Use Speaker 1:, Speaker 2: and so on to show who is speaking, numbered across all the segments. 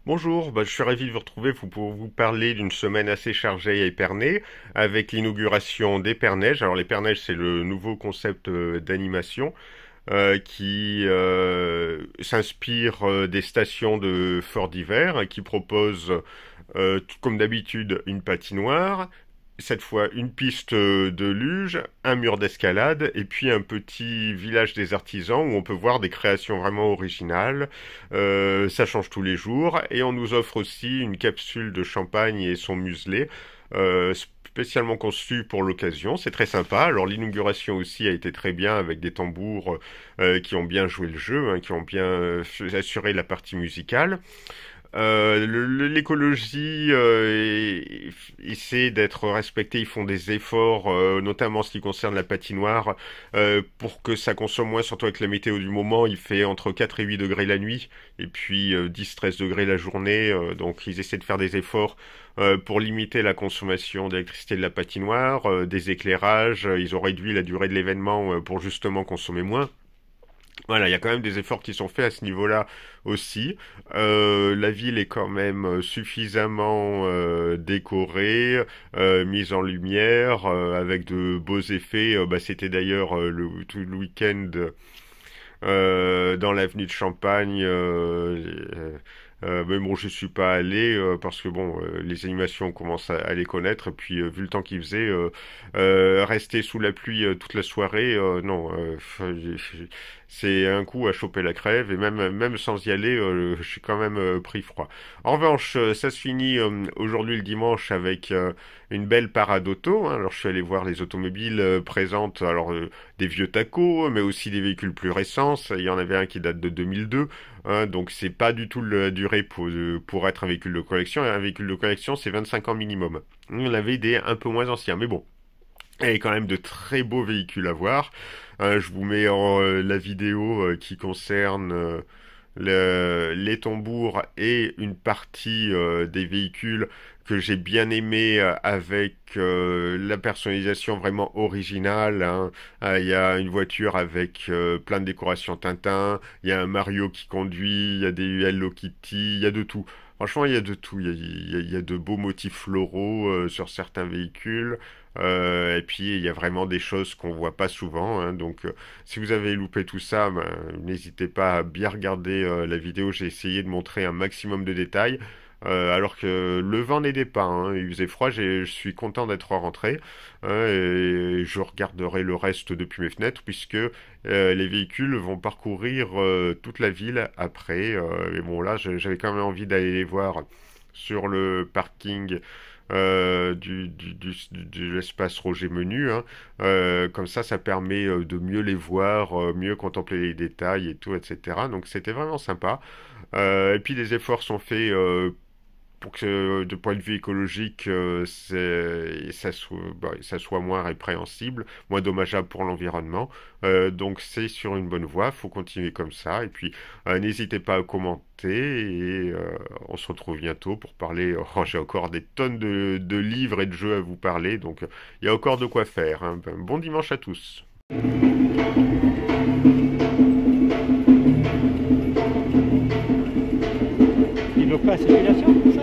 Speaker 1: Bonjour, je suis ravi de vous retrouver pour vous parler d'une semaine assez chargée à Épernay, avec l'inauguration d'Épernège. Alors l'Épernège, c'est le nouveau concept d'animation qui s'inspire des stations de Fort d'hiver, qui propose, tout comme d'habitude, une patinoire, cette fois une piste de luge, un mur d'escalade et puis un petit village des artisans où on peut voir des créations vraiment originales. Ça change tous les jours et on nous offre aussi une capsule de champagne et son muselet. Spécialement conçu pour l'occasion, c'est très sympa. Alors l'inauguration aussi a été très bien avec des tambours qui ont bien joué le jeu, hein, qui ont bien assuré la partie musicale. L'écologie essaie d'être respectée, ils font des efforts, notamment en ce qui concerne la patinoire, pour que ça consomme moins, surtout avec la météo du moment, il fait entre 4 et 8 degrés la nuit, et puis 10-13 degrés la journée, donc ils essaient de faire des efforts pour limiter la consommation d'électricité de la patinoire, des éclairages, ils ont réduit la durée de l'événement pour justement consommer moins. Voilà, il y a quand même des efforts qui sont faits à ce niveau-là aussi. La ville est quand même suffisamment décorée, mise en lumière, avec de beaux effets. C'était d'ailleurs tout le week-end dans l'avenue de Champagne. Mais bon, je suis pas allé parce que bon, les animations commencent à les connaître. Et puis, vu le temps qu'il faisait, rester sous la pluie toute la soirée, non, c'est un coup à choper la crève. Et même sans y aller, je suis quand même pris froid. En revanche, ça se finit aujourd'hui le dimanche avec une belle parade auto. Hein. Alors, je suis allé voir les automobiles présentes, alors des vieux tacos, mais aussi des véhicules plus récents. Il y en avait un qui date de 2002. Hein, donc c'est pas du tout la durée pour être un véhicule de collection. Un véhicule de collection, c'est 25 ans minimum. On avait des un peu moins anciens, mais bon. Il y a quand même de très beaux véhicules à voir. Je vous mets la vidéo qui concerne les tambours et une partie des véhicules que j'ai bien aimé avec la personnalisation vraiment originale. Hein. Il y a une voiture avec plein de décorations Tintin, il y a un Mario qui conduit, il y a des Hello Kitty, il y a de tout. Franchement, il y a de tout. Il y a de beaux motifs floraux sur certains véhicules. Et puis, il y a vraiment des choses qu'on voit pas souvent. Hein. Donc, si vous avez loupé tout ça, n'hésitez pas à bien regarder la vidéo. J'ai essayé de montrer un maximum de détails. Alors que le vent n'aidait pas, hein. Il faisait froid, je suis content d'être rentré, hein, et je regarderai le reste depuis mes fenêtres puisque les véhicules vont parcourir toute la ville après. Et bon là, j'avais quand même envie d'aller les voir sur le parking de l'espace Roger Menu. Hein. Comme ça permet de mieux les voir, mieux contempler les détails et tout, etc. Donc c'était vraiment sympa. Et puis les efforts sont faits pour que de point de vue écologique, ça soit moins répréhensible, moins dommageable pour l'environnement. Donc c'est sur une bonne voie, faut continuer comme ça. Et puis n'hésitez pas à commenter et on se retrouve bientôt pour parler. Oh, j'ai encore des tonnes de livres et de jeux à vous parler, donc il y a encore de quoi faire. Hein. Bon dimanche à tous.
Speaker 2: Il bloque pas la circulation, comme ça?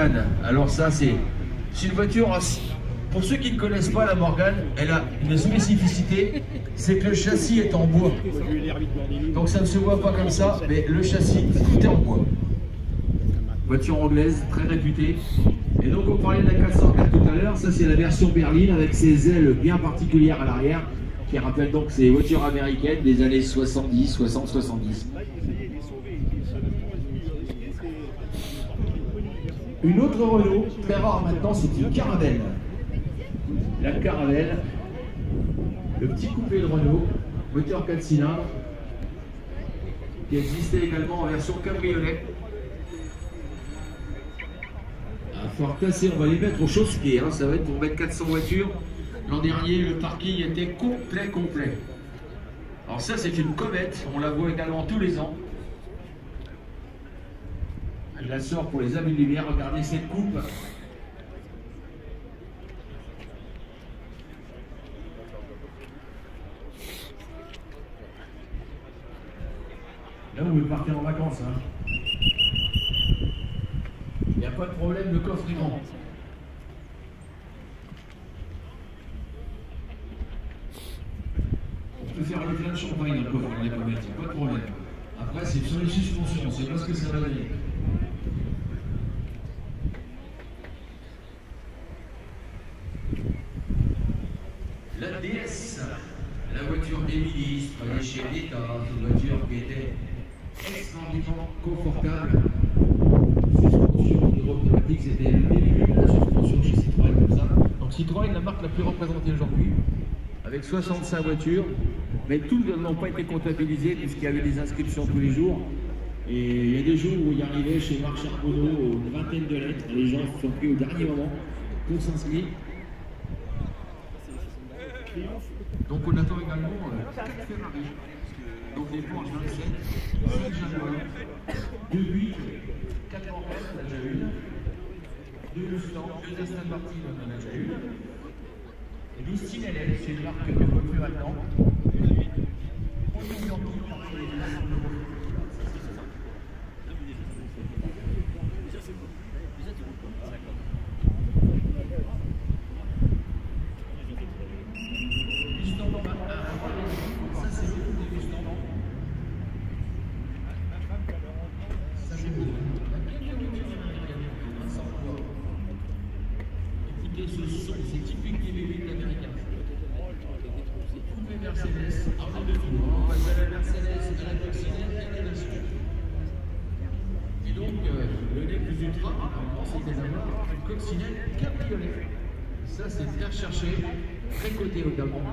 Speaker 3: Morgane. Alors ça, c'est une voiture... Pour ceux qui ne connaissent pas la Morgane, elle a une spécificité, c'est que le châssis est en bois. Donc ça ne se voit pas comme ça, mais le châssis, tout est en bois. Voiture anglaise, très réputée. Et donc on parlait de la 404 tout à l'heure, ça c'est la version berline avec ses ailes bien particulières à l'arrière, qui rappellent donc ces voitures américaines des années 70, 60, 70. Une autre Renault, très rare maintenant, c'est une Caravelle. La Caravelle, le petit coupé de Renault, moteur 4 cylindres, qui existait également en version cabriolet. À fort tasser, on va les mettre au chausse-pied, hein, ça va être pour mettre 400 voitures. L'an dernier, le parking était complet. Alors ça, c'est une comète, on la voit également tous les ans. Je la sors pour les amis de lumière, regardez cette coupe. Là, vous pouvez partir en vacances. Hein. Il n'y a pas de problème, le coffre est grand. On peut faire le plein de champagne dans le coffre dans les comètes, il n'y a pas de problème. Après, c'est sur les suspensions, on ne sait pas ce que ça va donner. La DS, la voiture d'Émilie, travaillée chez l'État, une voiture qui était extrêmement confortable. Suspension hydro-pneumatique, c'était le début de la suspension chez Citroën comme ça. Donc Citroën, la marque la plus représentée aujourd'hui, avec 65 voitures, mais toutes n'ont pas été comptabilisées puisqu'il y avait des inscriptions tous les jours. Et il y a des jours où il arrivait chez Marc Charbonneau une vingtaine de lettres, les gens se sont pris au dernier moment pour s'inscrire. Donc on attend également 4 Ferrari, donc les Porsche 27, 5 Jaguar, 2 8, 4 Morgan, on en a déjà une, 2 Mustang, 2 Aston Martin, on en a déjà une, et 12 Tinelli, c'est une marque que je ne vois plus maintenant. C'est typique des V8 américains. Coupé Mercedes, avant de tout, on passe à la Mercedes, à la coccinelle et à la nation. Et donc, le nez plus ultra, c'était d'avoir une coccinelle cabriolet. Ça, c'est très recherché, très coté notamment.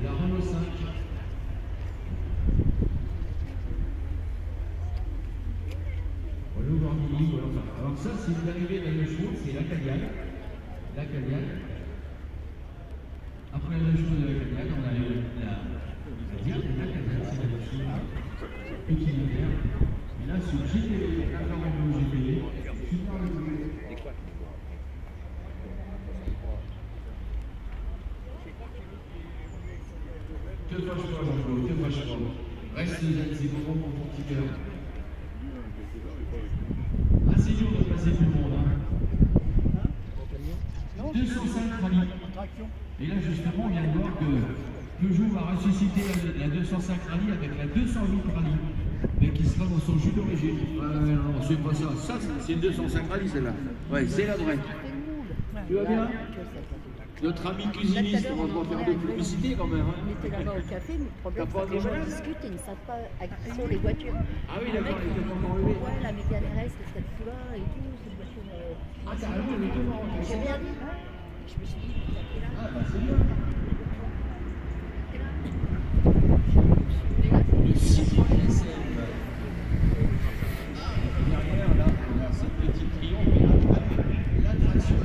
Speaker 3: La Renault 5. Alors ça, si vous arrivez dans le jour, c'est la Cadillac. La Cadillac. Après le jour de la Cadillac, on a la Cadillac, c'est la voiture utilitaire. Et là, sur GTV, la Renault GTV, super le te fâche pas, Jean-Claude, te fâche pas. Reste zen, c'est bon pour ton petit cœur. Assez dur de passer tout le monde. Hein. 205 rallyes. Et là, justement, on vient de voir que Peugeot va ressusciter la 205 rallye avec la 208 rallye, mais qui sera dans son jus d'origine. Non, c'est pas ça. Ça, c'est une 205 rallye, celle-là. Ouais, c'est la vraie. Tu vas bien? Notre ami cuisiniste, on va pas faire de publicité quand même. Hein.
Speaker 4: On était là-bas au café, mais le problème c'est que les gens discutent et ils ne savent pas à qui sont les voitures.
Speaker 3: Ah oui, d'accord, il était pas encore levé.
Speaker 4: Ouais, la Mégane RS, le Stade Foula et tout, c'est une voiture.
Speaker 3: Ah, carrément, il était mort.
Speaker 4: J'ai bien dit. Je me suis dit, t'es là.
Speaker 3: Ah, bah c'est bien. Le Citroën SM. Derrière, là, on a cette petite triomphe, la traction.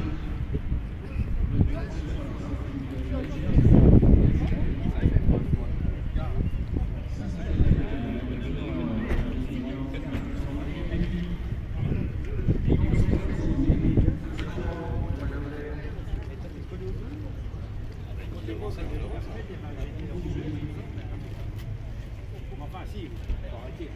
Speaker 2: si, faut arrêter.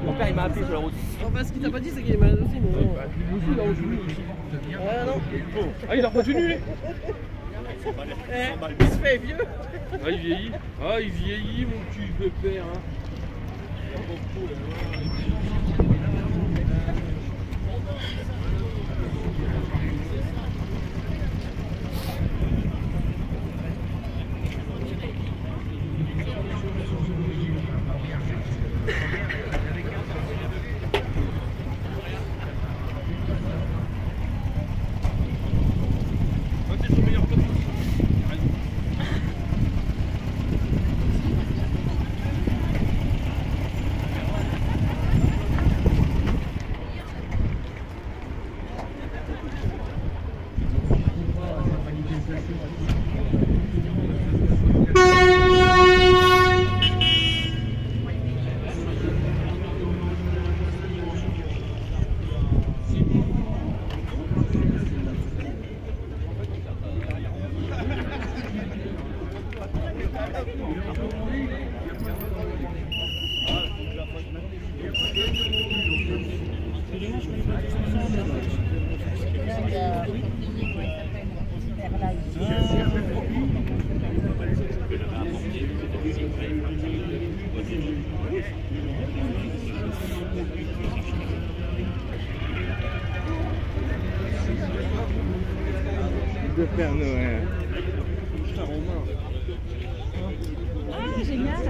Speaker 5: Mon père il m'a appelé sur la route.
Speaker 6: Enfin, ce qu'il t'a pas dit, c'est qu'il m'a aussi, mais bon. Il a retenu aussi. Ah non.
Speaker 5: Ah, il a retenu lui.
Speaker 6: Il se fait vieux.
Speaker 5: Ah, il vieillit. Ah, il vieillit, mon petit pépère. Hein. Il a pas trop, là.
Speaker 2: De Père Noël.
Speaker 6: Putain, Romain.
Speaker 4: Ah, génial.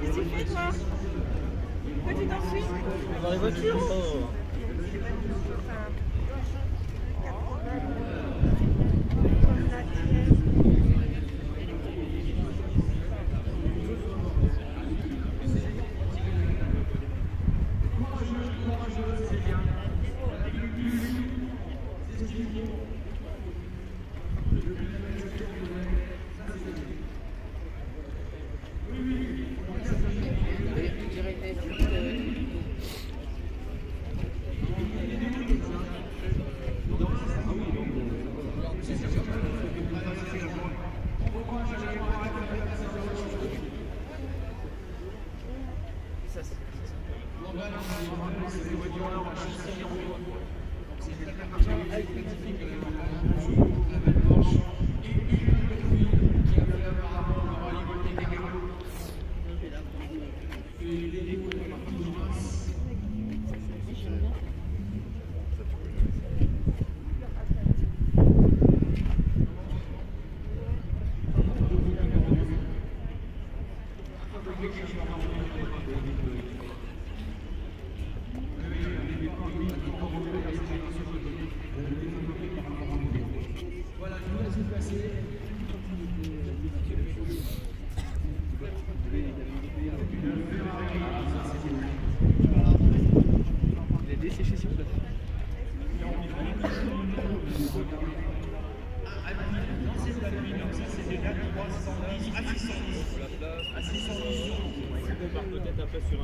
Speaker 6: Qu'est-ce que tu fais, toi? Pourquoi tu t'enfuis?
Speaker 5: Dans les voitures. Oh. Peut-être un peu sur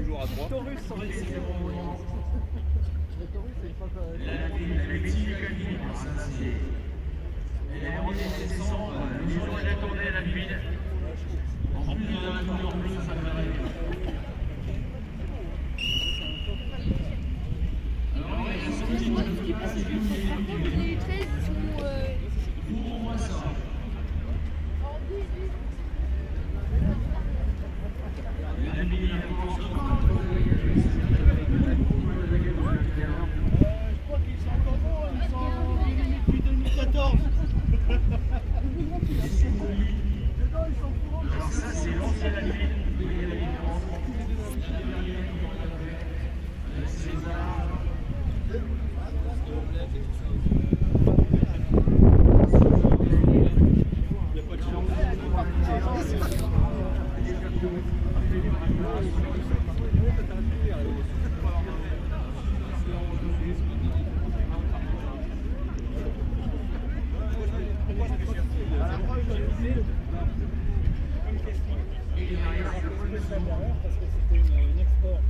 Speaker 5: toujours à 3.
Speaker 6: Taurus, sans réussir. Le Taurus, c'est pas quoi.
Speaker 3: Elle est en descendant, le jour de la tournée à la nuit. En plus de la couleur bleue, ça va aller. Alors,
Speaker 4: Ce qui passe, c'est que par contre, il y a eu 13 sous.
Speaker 3: pour moi ça.
Speaker 4: En 12.
Speaker 3: c'est la nuit. Vous voyez la différence. Avec César.
Speaker 2: Parce que c'était une export.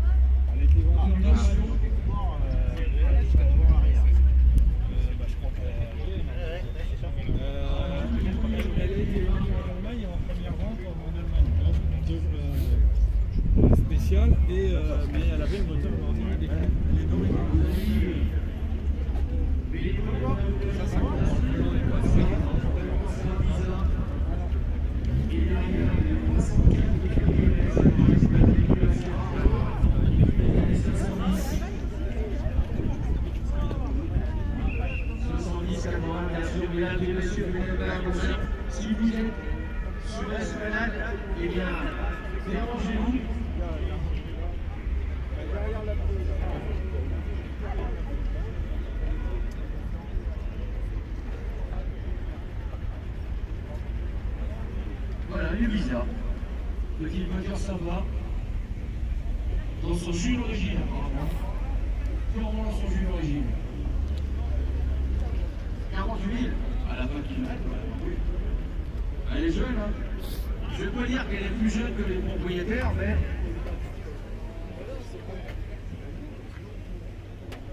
Speaker 2: On était voir un export jusqu'à devant l'arrière. Je crois qu'elle est en Allemagne et en première vente en Allemagne. Donc, spécial, mais elle avait le moteur original des clés. Ça,
Speaker 3: si vous êtes sur l'esplanade, eh bien, dérangez-vous. Voilà, une Visa. Petite voiture sympa. Dans son jus d'origine, apparemment. Purement dans son jus d'origine. 48 000 à la 20 km. Elle est jeune, hein. Je ne veux pas dire qu'elle est plus jeune que les propriétaires, mais...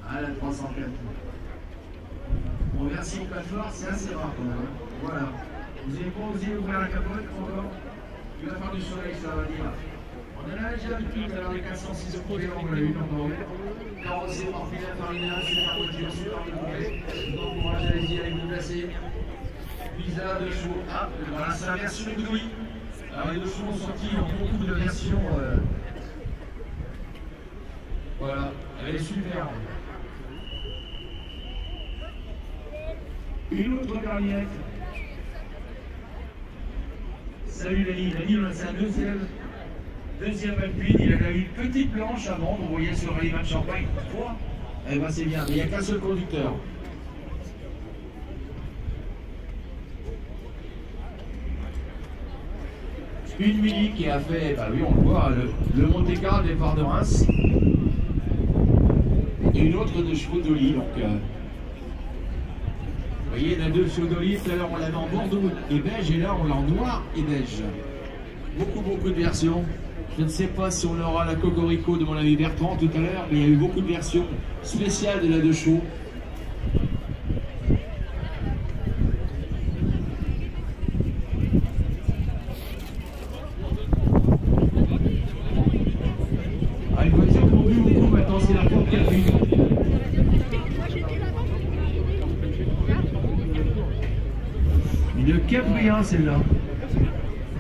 Speaker 3: Ah, la 304. En version 4 c'est assez rare quand même. Hein. Voilà. Vous n'avez pas osé ouvrir la capote encore? Il va faire du soleil, ça va dire. On en a déjà vu tout à l'heure, les 406 coupés, on l'a eu encore. Carrossé par Philippe Farina, super voiture, super découpée. Donc, courage, allez-y, allez vous placer. Visa de chevaux. Ah, voilà, c'est la version de Louis. Alors, les deux chevaux ont sorti dans beaucoup de versions. Voilà, elle est superbe. Une autre carrière. Salut Lali, on a sa deuxième Alpine. Il a eu une petite planche avant, vous voyez sur Rallyman Champagne. 3. Eh ben c'est bien, mais il n'y a qu'un seul conducteur. Une Mini qui a fait, bah oui on le voit, le Monte-Carlo départ de Reims. Et une autre de chevaux d'Oli, donc... vous voyez, il y en a deux chevaux d'Oli, tout à l'heure on l'avait en bordeaux et beige, et là on l'a en noir et beige. Beaucoup de versions. Je ne sais pas si on aura la Cocorico de mon ami Bertrand tout à l'heure, mais il y a eu beaucoup de versions spéciales de la deux chevaux. Ah, une voiture qu'on vu beaucoup maintenant, c'est la Ford Capri. Une Capri 1 celle-là.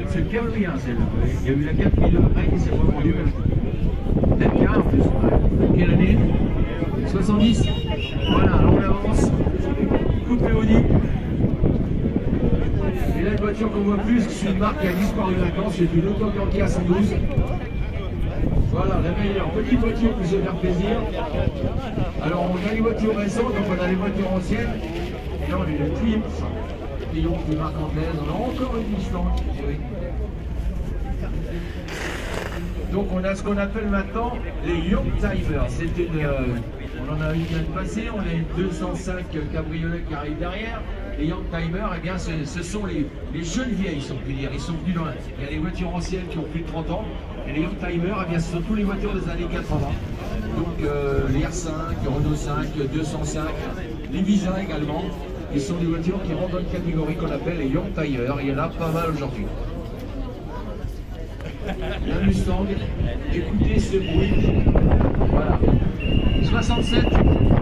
Speaker 3: C'est le Capri 1 celle-là. Il y a eu la Capri 2 après qui s'est revendue. MK en plus. Quelle année? 70. Voilà, alors on avance. Coupe Audi. Et là, une voiture qu'on voit plus, c'est une marque qui a disparu de vacances, c'est une Autocantia 112. Voilà, la meilleure petite voiture pour se faire plaisir. Alors, on a les voitures récentes, donc on a les voitures anciennes. Et là, on a les Triumph. Triumph, une marque anglaise. On a encore une Mustang. Donc on a ce qu'on appelle maintenant les Youngtimers. C'est une, on en a une l'année passée, on a une 205 cabriolet qui arrive derrière. Les Youngtimers, eh bien, ce sont les jeunes vieilles, si on peut dire. Ils sont plus loin. Il y a des voitures anciennes qui ont plus de 30 ans. Et les Youngtimers, eh bien, ce sont toutes les voitures des années 80. Donc les R5, Renault 5, 205, les Visa également. Ils sont des voitures qui rentrent dans une catégorie qu'on appelle les Youngtimers. Il y en a pas mal aujourd'hui. La Mustang, écoutez ce bruit, voilà, 67,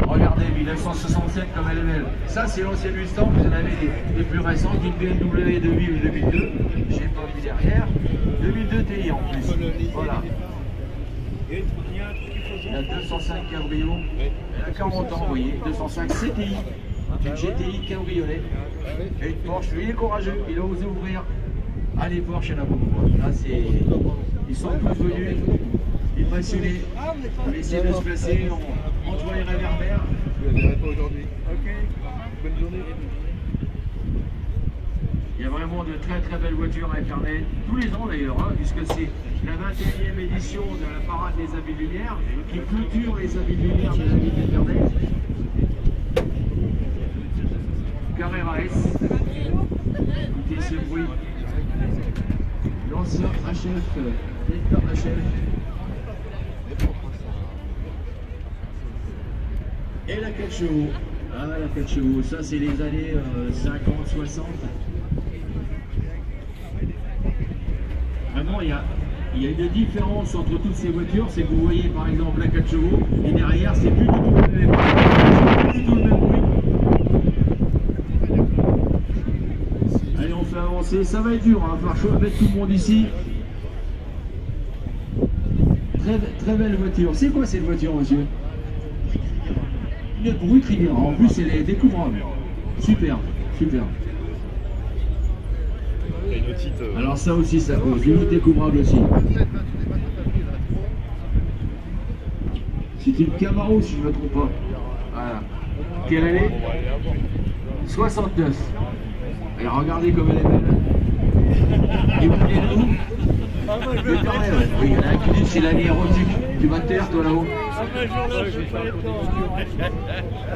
Speaker 3: regardez, 1967 comme elle est belle, ça c'est l'ancienne Mustang, vous en avez des plus récentes, une BMW 2000 ou 2002, je n'ai pas vu derrière, 2002 TI en plus, voilà, la 205 Cabrio, elle a 40 ans, vous voyez, 205 CTI, une GTI cabriolet, et une Porsche, lui il est courageux, il a osé ouvrir. Allez voir, il y en a beaucoup. Là, ils sont tous venus, les passionnés, pour essayer de se placer entre les réverbères.
Speaker 5: Je ne la verrai pas aujourd'hui. Ok, bonne journée.
Speaker 3: Il y a vraiment de très très belles voitures à Épernay, tous les ans d'ailleurs, hein, puisque c'est la 21e édition de la parade des habits de lumière qui clôture les habits de lumière de la ville d'Épernay. Carrera S, écoutez ce bruit. L'ancien HF, Nectar HF. Et la 4 chevaux. Ah, la 4 chevaux, ça c'est les années 50, 60. Vraiment, il y a une différence entre toutes ces voitures, c'est que vous voyez par exemple la 4 chevaux, et derrière c'est plus du tout le même, bruit. Allez, on fait avancer, ça va être dur, hein, il va falloir mettre tout le monde ici. Très, très belle voiture. C'est quoi cette voiture, monsieur? Une Brut Riviera, en plus elle est découvrable. Super, super. Alors ça aussi, ça cause. Une découvrable aussi. C'est une Camaro, si je ne me trompe pas. Voilà. Quelle année? 69. Et regardez comme elle est belle. Et vous voulez nous? Oui, il y en a un qui dit c'est l'année érotique. Tu vas te taire, toi là-haut.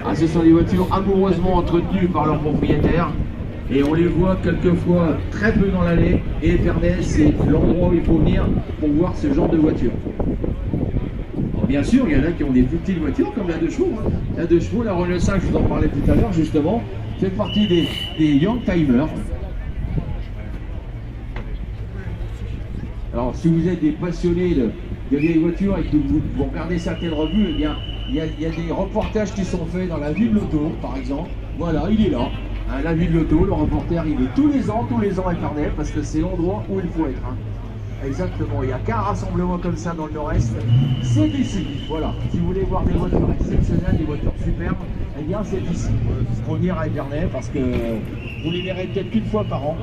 Speaker 3: Ah, ce sont des voitures amoureusement entretenues par leurs propriétaires. Et on les voit quelquefois très peu dans l'allée. Et Épernay, c'est l'endroit où il faut venir pour voir ce genre de voiture. Alors, bien sûr, il y en a qui ont des plus petites voitures, comme la 2 chevaux. Hein. La 2 chevaux, la Renault 5, je vous en parlais tout à l'heure, justement, fait partie des Young Timers. Alors, si vous êtes des passionnés de vieilles voitures et que vous regardez certaines revues, eh bien, il y a des reportages qui sont faits dans la ville de l'auto, par exemple. Voilà, il est là. Hein, la ville de l'auto, le reporter, il est tous les ans à Épernay, parce que c'est l'endroit où il faut être. Hein. Exactement, il n'y a qu'un rassemblement comme ça dans le nord-est, c'est ici. Voilà, si vous voulez voir des voitures exceptionnelles, des voitures superbes, eh bien c'est ici. Il faut venir à Épernay parce que vous les verrez peut-être qu'une fois par an.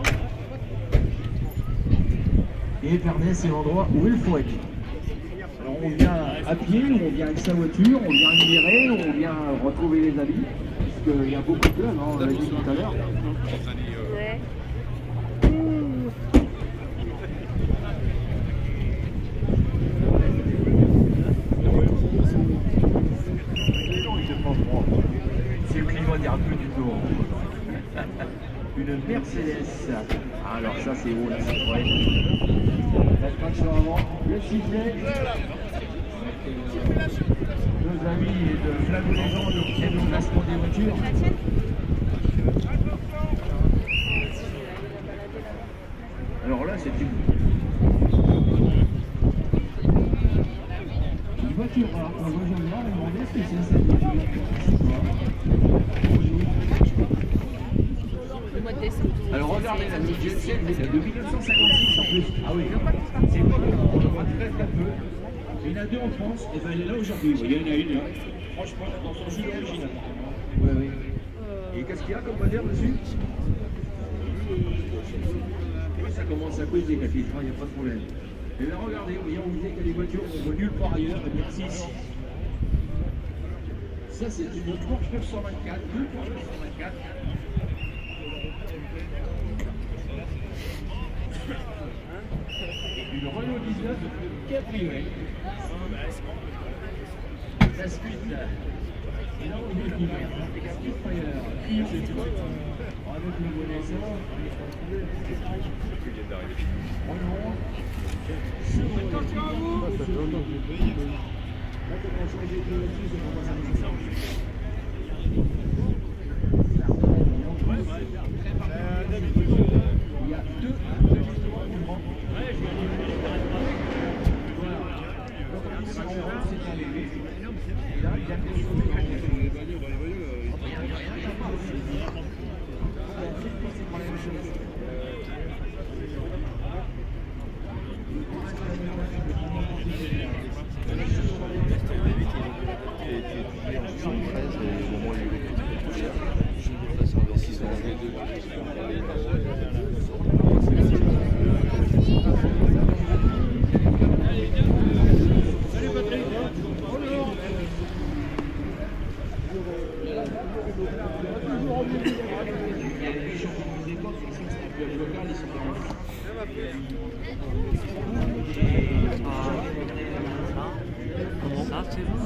Speaker 3: Et Épernay, c'est l'endroit où il faut être. Alors on vient à pied, ou on vient avec sa voiture, on vient libérer, ou on vient retrouver les amis, puisqu'il y a beaucoup de clubs, hein, on l'a dit tout à l'heure.
Speaker 4: Ouais.
Speaker 3: C'est le climat des rebuts du tour. Une Mercedes. Alors ça c'est haut là, c'est vrai. La traction avant, le sifflet. Nos amis de Flamme Légende qui aident au placement des voitures. Alors là c'est une voiture. Alors on va rejoindre et demander ce que c'est cette voiture. Alors regardez la Jet Set de 1956 en plus. Ah oui, c'est pas bon, on le voit très très peu. Il y en a 2 en France, et ben elle est là aujourd'hui. Il y en a une là. Franchement, dans son jus original. Oui, oui. Et qu'est-ce qu'il y a comme modèle dessus? Oui, ça commence à causer quand il n'y a pas de problème. Et bien regardez, vous voyez, on vous dit qu'il y a des voitures qu'on voit nulle part ailleurs, et bien c'est ici. Ça c'est une Porsche 924, 2 Porsche 924. Une Renault 19 Cabriolet. La suite là. Et là on dit qu'il y a un Spitfire. Avec le bonnet ça. Renault. Attention à vous. Là quand on change de là-dessus, c'est pour passer à il y a 2 histoires du grand.
Speaker 7: Comment ça, c'est bon?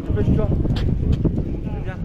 Speaker 7: Dépêche-toi. Viens.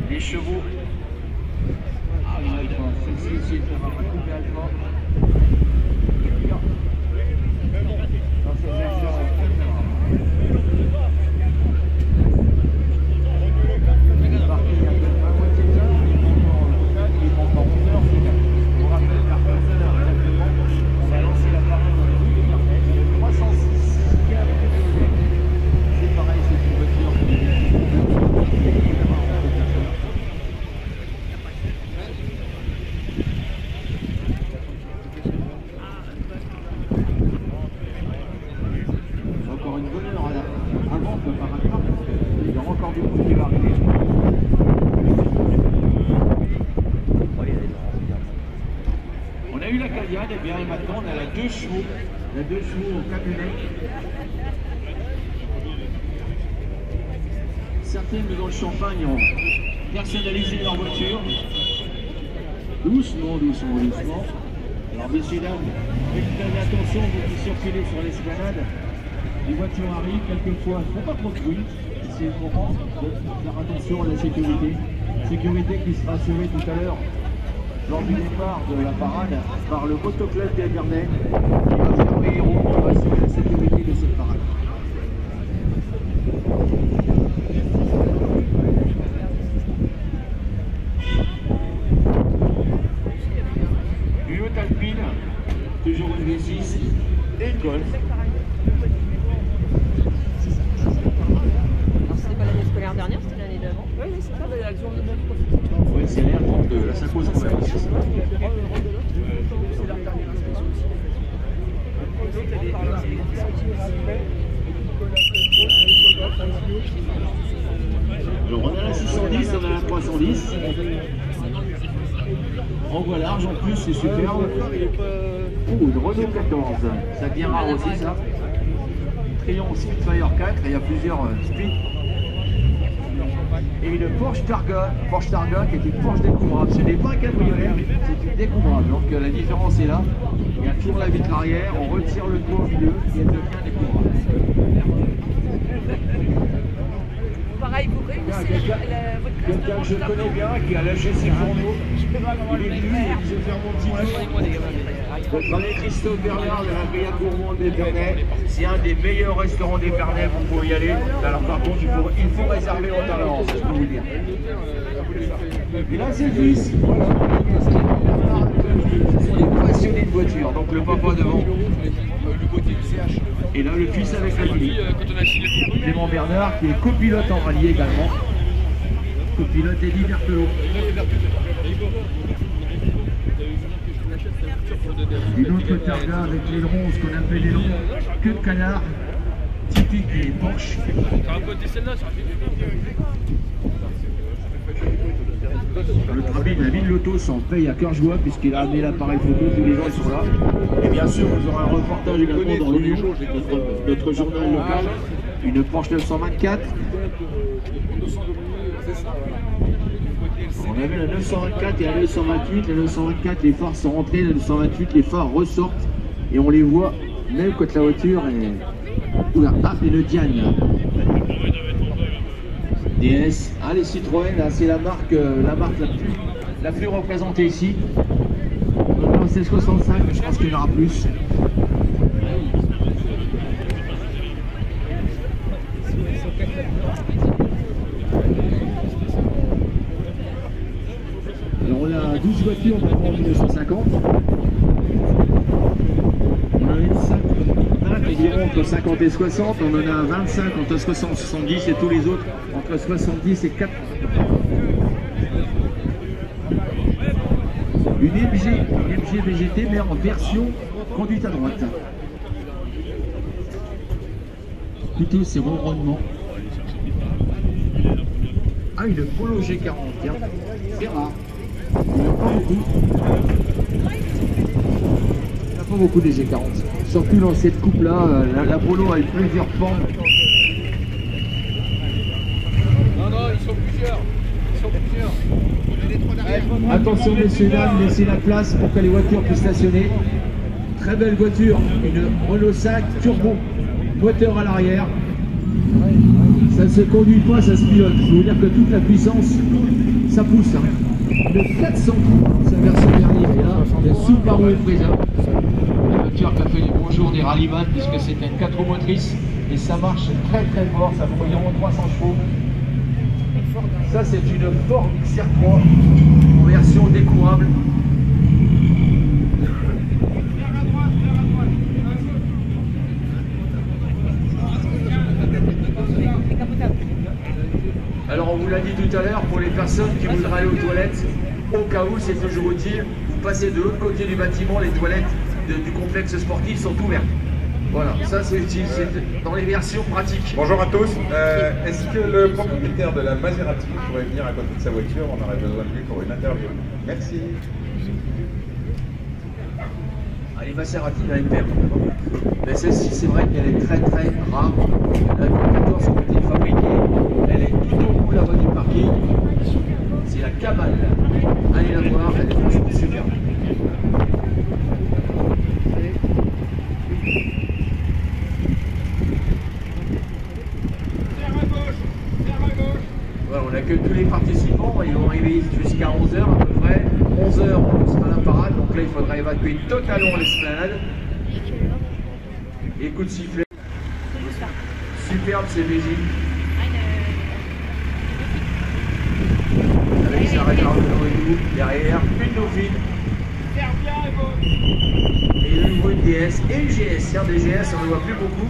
Speaker 3: Les chevaux. Ah oui, celle-ci, c'est un couple allemand. On a eu la Caliade, et bien maintenant on a la 2 chevaux. La 2 chevaux au camionnette. Certaines dans le Champagne ont personnalisé leur voiture. Doucement, doucement, doucement. Alors messieurs, dames, faites attention, vous qui circulez sur l'esplanade. Les voitures arrivent, quelquefois, ne font pas trop de bruit. C'est important de faire attention à la sécurité. Sécurité qui sera assurée tout à l'heure lors du départ de la parade par le motoclub d'Épernay qui va faire le héros pour assurer la sécurité de cette parade. Une haute alpine, toujours une V6 et une Golf.
Speaker 6: C'était pas l'année scolaire dernière, c'était l'année d'avant. Oui, c'est ça, l'action de
Speaker 3: Oui, c'est l'air de la Sacose quand même. Alors on a la 610, on a la 310. En voie large en plus, c'est superbe. Oh, une Renault 14, ça devient rare aussi ça. Triumph Spitfire 4, il y a plusieurs Split. Et une Porsche Targa qui est une Porsche découvrable. Ce n'est pas un cabriolet, c'est une découvrable. Donc la différence est là. Et on tourne la vitre arrière, on retire le toit au milieu et elle devient découvrable.
Speaker 6: Pareil, vous réussissez votre
Speaker 3: Quelqu'un que je connais bien qui a lâché ses journaux. Il est venu et il disait faire mon petit match. J'en ai Christophe Bernard de la Grilla Gourmande d'Épernay. C'est un des meilleurs restaurants d'Épernay, vous pouvez y aller. Alors par contre, il faut réserver votre avance, je peux vous dire. Et là, c'est le fils. Ce sont des passionnés de voiture. Donc le papa devant. Et là, le fils avec la Lily. Clément Bernard qui est copilote en rallye également. Copilote Eddie Berthelot. Une autre targa avec les ronces qu'on appelle les longs queue de canard. typique des Porsche.
Speaker 5: T'as raconté celle-là, ça fait
Speaker 3: Le travail de la ville Loto s'en paye à cœur joie puisqu'il a amené l'appareil photo, tous les gens ils sont là. Et bien sûr, vous aurez un reportage également dans l'Union, notre journal local, une Porsche 924. On avait la 924 et la 928. La 924, les phares sont rentrés, la 928, les phares ressortent et on les voit même quand la voiture est... Oula, ah, une Diane. DS. Ah, les Citroën, c'est la marque la plus représentée ici. C'est 65, mais je pense qu'il y en aura plus. Alors on a 12 voitures en 1950. On en a une 5 environ entre 50 et 60. On en a 25 entre 60 et 70 et tous les autres entre 70 et 4. Une MG VGT mais en version conduite à droite. Écoutez ces ronronnements. Ah, une Polo G40, tiens, c'est rare. Il n'y en a pas beaucoup. Il n'y en a pas beaucoup des G40. Surtout dans cette coupe-là, la Polo a eu plusieurs formes.
Speaker 5: Non, ils sont plusieurs.
Speaker 3: Attention messieurs, dames, laissez la place pour que les voitures puissent stationner. Très belle voiture, une Renault 5 turbo, moteur à l'arrière. Ça ne se conduit pas, ça se pilote. Je veux dire que toute la puissance, ça pousse. Le 400 kg, sa version dernière, et là, le Subaru Impreza. La voiture qui a fait les bons jours des rallyman puisque c'est une 4 roues motrices et ça marche très très fort, ça fait environ 300 chevaux. Ça c'est une Ford XR3 en version décourable. Alors on vous l'a dit tout à l'heure, pour les personnes qui voudraient aller aux toilettes, au cas où c'est toujours utile, vous passez de l'autre côté du bâtiment, les toilettes du complexe sportif sont ouvertes. Voilà, ça c'est utile, c'est dans les versions pratiques.
Speaker 8: Bonjour à tous, est-ce que le propriétaire de la Maserati pourrait venir à côté de sa voiture? On aurait besoin de lui pour une interview. Merci.
Speaker 3: Ah, les Maserati, il y en a une paire. Mais celle-ci, c'est vrai qu'elle est très très rare. La 14 ont été fabriquée, elle est tout au bout de la voie du parking. C'est la Cabane. Allez la voir, elle est franchement super. Voilà, on accueille tous les participants, ils vont arriver jusqu'à 11h à peu près. 11h, on sera à la parade, donc là il faudra évacuer totalement l'esplanade. Et coup de sifflet. Superbe CBJ. Avec sa réserve et tout, derrière, une Dauphine. Et une nouveau DS et une GS. Tiens, des GS, on ne voit plus beaucoup.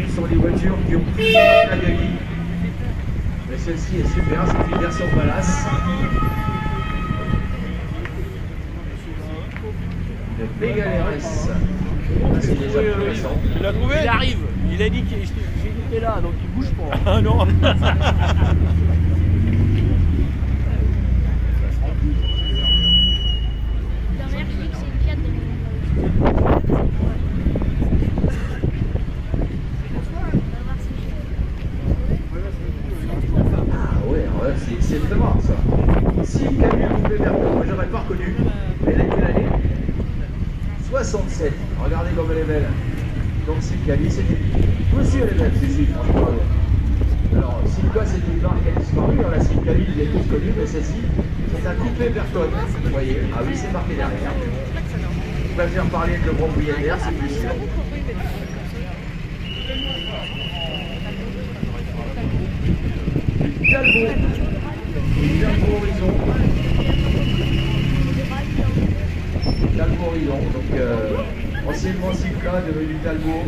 Speaker 3: Ce sont des voitures qui ont plus la gagné. Mais celle-ci est super, c'est une version Palace. Une Mégane RS. Là, c'est déjà plus récent.
Speaker 5: Il l'a trouvé? Il arrive. Il a dit qu'il était là, donc il bouge pas. Ah non.
Speaker 3: C'est très rare ça. Si Camille Coupé Bertrand, moi j'aurais pas reconnu, elle a quelle année? 67. Regardez comme elle est belle. Donc Simca-Lee, c'est une... Aussi elle est belle, c'est franchement. Alors Simca, c'est une marque qui a disparu. Alors, la Simca-Lee, vous l'avez tous connue, mais celle-ci, c'est un Coupé Bertrand. Vous voyez? Ah oui, c'est marqué derrière. Je préfère parler de le propriétaire, c'est plus sûr. Talbot. Talbot Horizon. Talbot Horizon, donc anciennement Simca, devenu Talbot.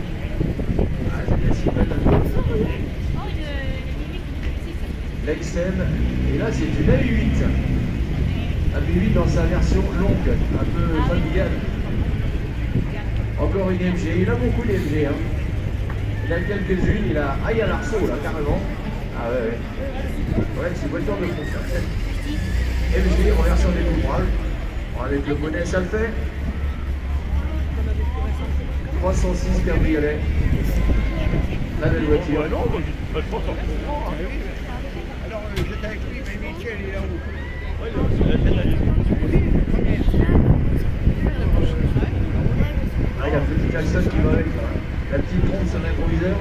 Speaker 3: Ah, c'est bien Simca Talbot. L'XM, et là c'est une A8. A8 dans sa version longue, un peu familiale. Encore une MG, il y en a beaucoup d'MG. Hein. Il a quelques-unes, il a... Ah, il y a l'arceau là, carrément. Ah ouais, ouais. Ouais, c'est une voiture de fonction. MG en version découvrable. Avec le bonnet, ça le fait. 306 cabriolet. La belle voiture.
Speaker 9: Alors, j'étais avec lui, mais Michel, il est là-haut.
Speaker 3: Ah, il y a le petit Alson qui va avec là. La petite trompe sur l'improviseur.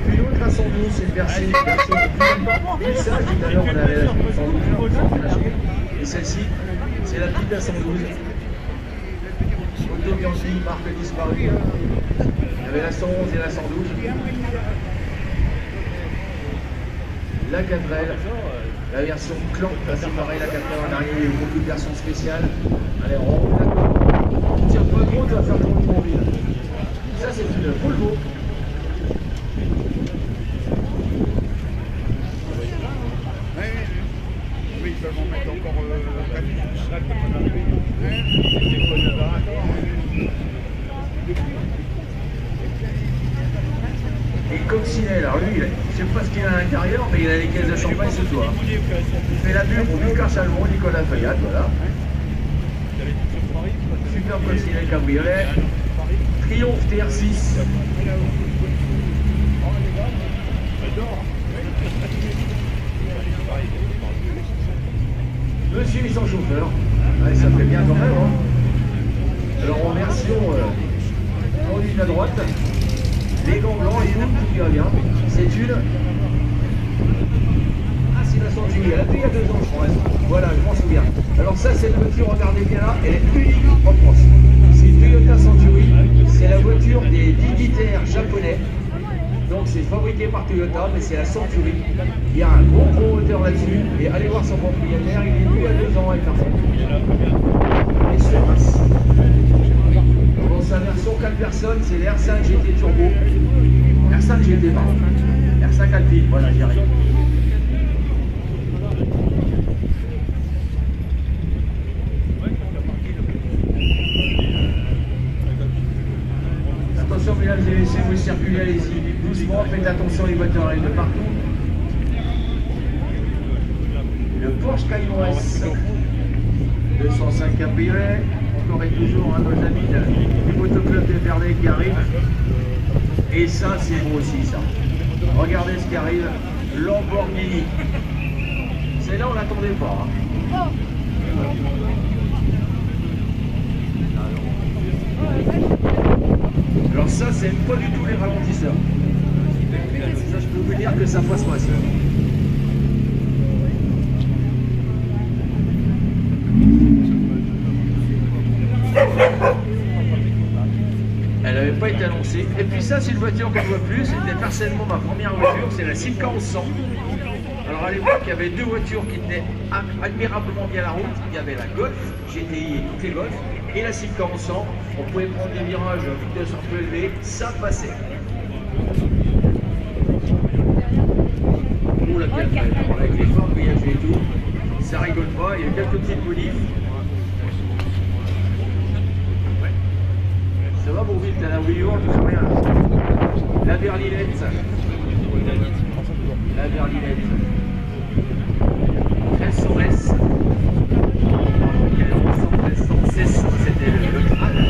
Speaker 3: Une autre à 112, c'est une version plus sage. Tout à l'heure, on avait la 112. Et celle-ci, c'est la petite à 112. Auto Bianchi, marque disparue. Il y avait la 111 et la 112. La 4L, la version clan, c'est pareil, la 4L en arrière, il y a beaucoup de versions spéciales. Allez, on roule d'accord. Tiens pas trop, tu vas faire ton mobile. Ça, c'est une Volvo.
Speaker 9: Oui, ils peuvent en mettre encore 4 minutes.
Speaker 3: Et Coccinelle, alors lui, je ne sais pas ce qu'il a à l'intérieur, mais il a les caisses de champagne sous toi. Il fait la pub pour Lucas Salmon, Nicolas Fayette, voilà. Super Coccinelle cabriolet. Triomphe TR6. Monsieur et son chauffeur. Ouais, ça fait bien quand même, hein. Alors en version conduite à droite. Les gants blancs et tout va bien. C'est une... Ah, c'est la Century. Elle a fait il y a 2 ans, je crois. Voilà, je m'en souviens. Alors ça, cette voiture, regardez bien là, elle est unique en France. C'est une Toyota Century. C'est la voiture des dignitaires japonais. Donc c'est fabriqué par Toyota, mais c'est la Century. Il y a un gros moteur là-dessus. Et allez voir son propriétaire, il est venu il y a 2 ans avec un fond. Et c'est mince. Dans sa version 4 personnes, c'est l'R5 GT Turbo. R5 GT, pardon. R5 Alpine, voilà, j'y arrive. Attention, mesdames et messieurs, vous circulez, allez-y. Doucement, faites attention, les voitures arrivent de partout. Le Porsche Cayman S 205 cabriolet. Encore et toujours nos amis du motoclub de Vernet qui arrivent. Et ça, c'est beau aussi, ça. Regardez ce qui arrive. Lamborghini. C'est là, on l'attendait pas. Hein. Alors ça, c'est pas du tout les ralentisseurs. Ça, je peux vous dire que ça passe pas, ça. Elle n'avait pas été annoncée. Et puis ça, c'est une voiture qu'on ne voit plus. C'était personnellement ma première voiture. C'est la Simca 1100. Alors à l'époque, il y avait 2 voitures qui tenaient admirablement bien la route. Il y avait la Golf GTI et toutes les Golf. Et la Simca 1100. On pouvait prendre des virages à vitesse un peu élevée. Ça passait. Ouh, la belle belle. Alors, avec les formes grillagées et tout, ça rigole pas. Il y a quelques petites modifs. Ça va Bourville, t'as la Wii U, on touche rien. La berlinette. La berlinette. 1300S. 1300, c'était le crâne.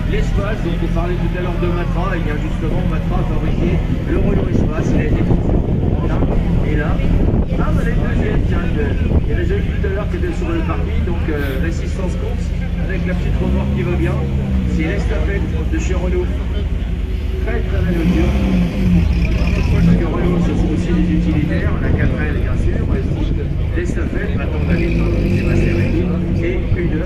Speaker 3: L'espace, dont on parlait tout à l'heure de Matra, et bien justement Matra a fabriqué le Renault Espace, il a été conçu là et là. Ah, bah, les deuxièmes, tiens, il y a les jeunes tout à l'heure qui étaient sur le parking, donc l'assistance course avec la petite remorque qui va bien. C'est l'estafette de chez Renault. Très très belle voiture. Parce que Renault, ce sont aussi des utilitaires, la 4L bien sûr, l'estafette, maintenant on a les temps, c'est ma série, et une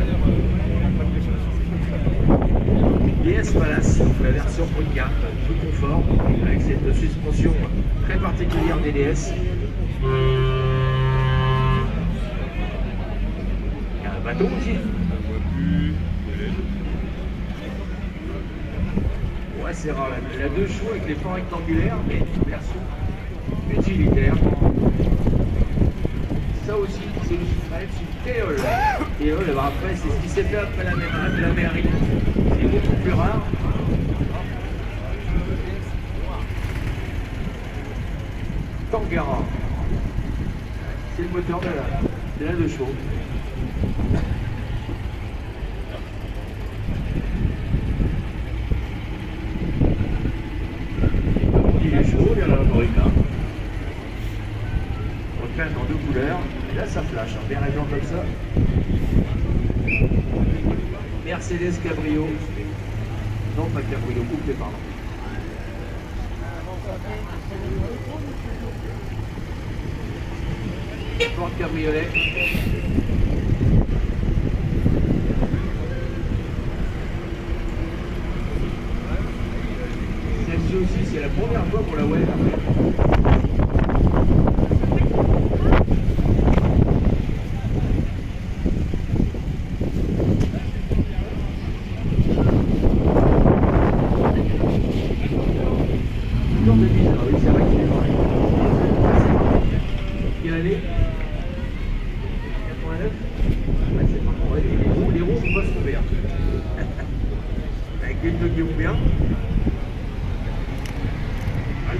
Speaker 3: DS Palace, donc la version haut de gamme, tout confort, avec cette suspension très particulière des DS. Il y a un bateau aussi. Ouais, c'est rare, elle a 2 chevaux avec les pans rectangulaires, mais version utilitaire. Ça aussi, c'est une Téole. Téole, après, c'est ce qui s'est fait après la mairie. C'est une beaucoup plus rare. Tangara. C'est le moteur de la 2 chevaux. Les chevaux, il y a la Morina. On le peint dans 2 couleurs. Et là, ça flash. En vert et blanc comme ça. Mercedes Cabrio. Non, pas Cabrio, coupé, pardon. Ford Cabriolet. Celle-ci aussi, c'est la première fois qu'on la voit après.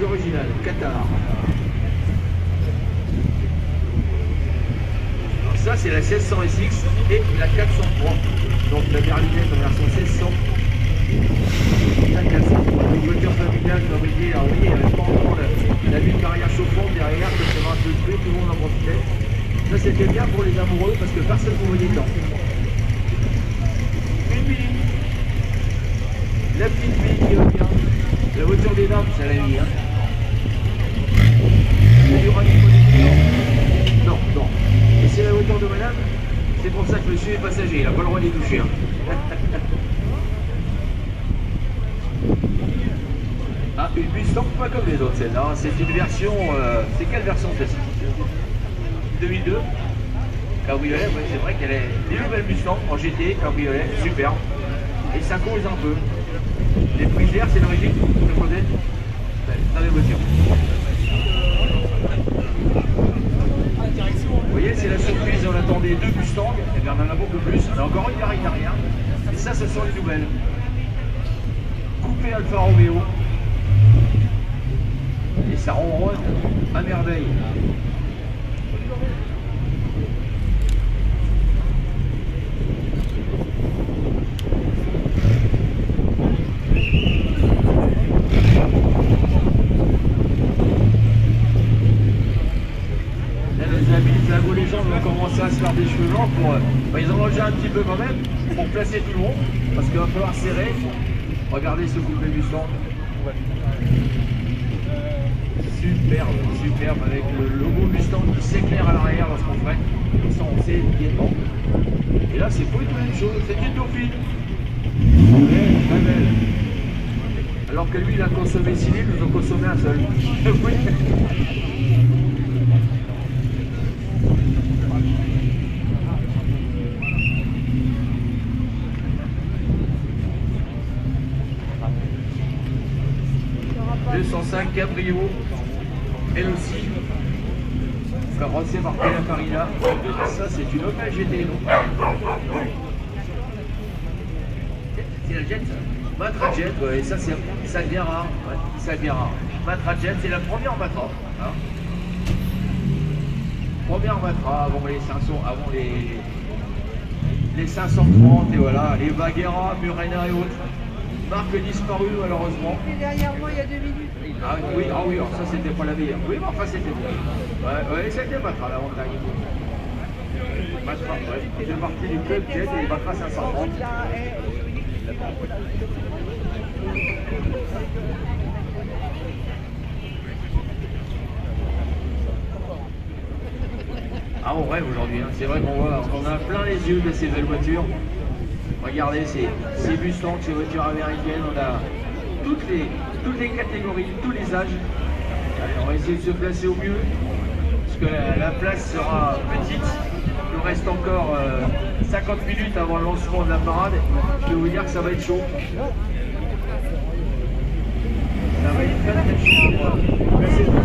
Speaker 3: L'original, Qatar. Alors ça c'est la 1600 SX et la 403. Donc la berlinette en version 1600. La 403. Une voiture familiale fabriquée, alors oui, avec pas encore la vitre arrière chauffante derrière, que ça va un peu plus, tout le monde en profitait. Ça c'était bien pour les amoureux parce que personne ne voyait dedans. Une Mini. La petite fille qui va bien. La voiture des dames, ça l'a mis, hein. Il y aura du non, non. Et c'est la voiture de madame, c'est pour ça que monsieur est passager, il n'a pas le droit d'y toucher. Hein. Ah, une Mustang pas comme les autres, celle-là. C'est une version. C'est quelle version celle-ci? 2002. Cabriolet, ouais, c'est vrai qu'elle est. Les nouvelles Mustang en GT, cabriolet, superbe. Et ça cause un peu. Les prises d'air, c'est l'origine, le modèle. Dans les voitures. Vous voyez, c'est la surprise, on attendait 2 Mustangs, et bien on en a beaucoup plus, on a encore une garage derrière, et ça, ce sont les nouvelles. Coupé Alfa Romeo, et ça ronronne à merveille. Les gens vont commencer à se faire des cheveux blancs pour. Ils en ont déjà un petit peu quand même pour placer tout le monde parce qu'il va falloir serrer. Regardez ce coupé Mustang. Superbe, superbe avec le logo Mustang qui s'éclaire à l'arrière lorsqu'on freine. Ça on sait immédiatement. Et là c'est pas du tout la même chose, c'est une Dauphine. Très belle. Alors que lui il a consommé 6 litres, nous en consommé un seul. Oui. Cabrio, elle aussi, carrossée par Pininfarina. Ça, c'est une Opel GT, non? C'est la Jet, Matra Jet, ouais, ça devient rare. Ouais, ça devient rare. Matra Jet, c'est la première Matra. Hein, première Matra avant les 500, avant les 530, et voilà, les Vaguera, Murena et autres. Marque disparue malheureusement.
Speaker 6: Et derrière moi il y a 2 minutes.
Speaker 3: Ah oui, alors ça c'était pas la meilleure. Oui, mais enfin c'était bon. Ouais, c'était Matra l'avantage. Matra, ouais. Je fais partie du club Jet et Matra 530. Ah on rêve aujourd'hui, hein. C'est vrai qu'on a plein les yeux de ces belles voitures. Regardez ces Mustangs, ces voitures américaines, on a toutes les catégories, tous les âges. Allez, on va essayer de se placer au mieux, parce que la place sera petite. Il nous reste encore 50 minutes avant le lancement de la parade. Je peux vous dire que ça va être chaud. Ça va être très très chaud pour placer tout le monde.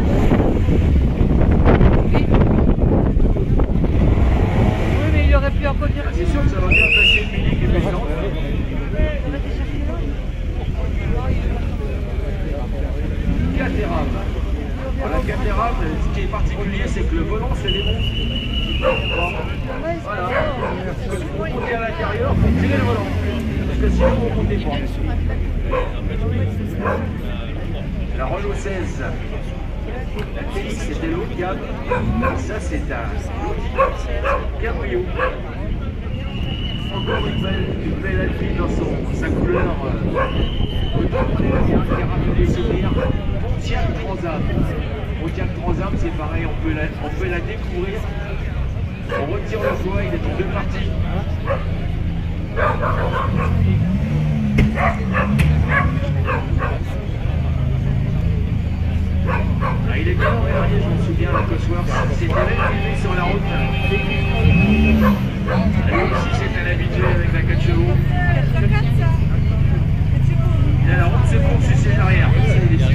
Speaker 6: Oui, mais il aurait pu en conduire.
Speaker 3: C'est sûr que ça va bien passer une Mini qui est méchante. La caméra, ce qui est particulier, c'est que le volant se démonte. Voilà. Parce que pour monter à l'intérieur, il faut tirer le volant. Parce que sinon, vous ne montez pas. La Renault 16. La TX, c'était l'autre gamme. Ça, c'est un Audi Cabrio. Encore une belle Alpine dans sa couleur qui a rappelé des souvenirs. Pontiac Transam. Pontiac Transam, c'est pareil, on peut la découvrir. On retire le foie, il est en deux parties. Ah, il est bien enverrié, je me souviens, la Cosworth. C'était même filmé sur la route. Lui aussi, c'est un habitué avec la 4 chevaux. Et la route, c'est bon, c'est l'arrière. C'est